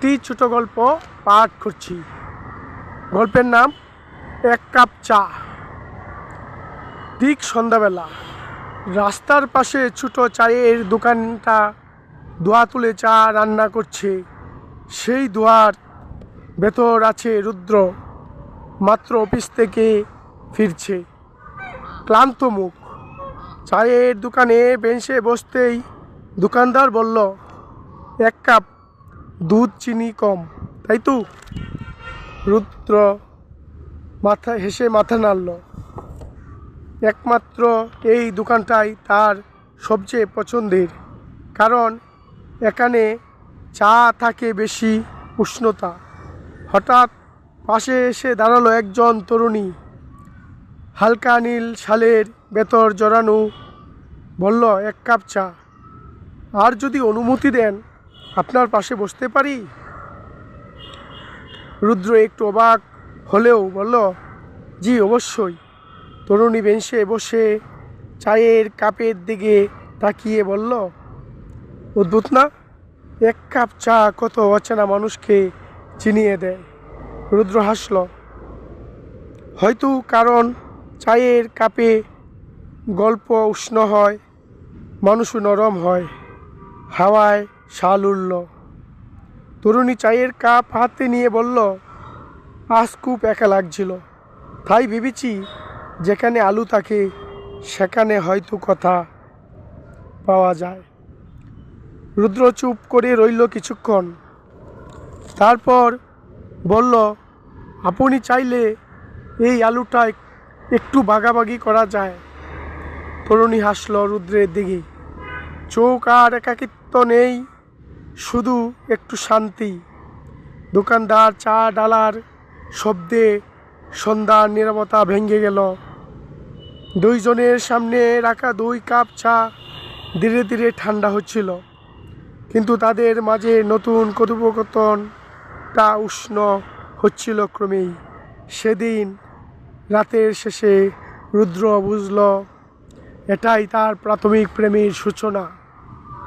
একটি ছোট গল্প পাঠ করছি। গল্পের নাম এক কাপ চা। ঠিক সন্ধ্যাবেলা রাস্তার পাশে ছোট চায়ের দোকানটা ধোঁয়া তুলে চা রান্না করছে। সেই ধোঁয়ার ভেতর আছে রুদ্র, মাত্র অফিস থেকে ফিরছে, ক্লান্ত মুখ। চায়ের দোকানে বেঞ্চে বসতেই দোকানদার বলল, এক কাপ দুধ, চিনি কম, তাই তো? রুদ্র হেসে মাথা নাড়ল। একমাত্র এই দোকানটাই তার সবচেয়ে পছন্দের, কারণ এখানে চা থাকে বেশি উষ্ণতা। হঠাৎ পাশে এসে দাঁড়ালো একজন তরুণী, হালকা নীল শালের ভেতর জড়ানো। বলল, এক কাপ চা। আর যদি অনুমতি দেন, আপনার পাশে বসতে পারি? রুদ্র একটু অবাক হলেও বলল, জি অবশ্যই। তরুণী বেঞ্চে বসে চায়ের কাপের দিকে তাকিয়ে বলল, অদ্ভুত না, এক কাপ চা কত অচেনা মানুষকে চিনিয়ে দেয়। রুদ্র হাসল। হয়তো কারণ চায়ের কাপে গল্প উষ্ণ হয়, মানুষও নরম হয়। হাওয়ায় শাল উড়ল। তরুণী চায়ের কাপ হাতে নিয়ে বলল, আজ খুব একা লাগছিল, তাই ভেবেছি যেখানে আলো থাকে সেখানে হয়তো কথা পাওয়া যায়। রুদ্র চুপ করে রইল কিছুক্ষণ, তারপর বলল, আপনি চাইলে এই আলুটা একটু ভাগাভাগি করা যায়। তরুণী হাসল রুদ্রের দিকে। চোখ আর একাকিত্ব নেই, শুধু একটু শান্তি। দোকানদার চা ডালার শব্দে সন্ধ্যার নীরবতা ভেঙে গেল। দুইজনের সামনে রাখা 2 কাপ চা ধীরে ধীরে ঠান্ডা হচ্ছিল, কিন্তু তাদের মাঝে নতুন কথোপকথনটা উষ্ণ হচ্ছিল ক্রমেই। সেদিন রাতের শেষে রুদ্র বুঝল, এটাই তার প্রাথমিক প্রেমের সূচনা।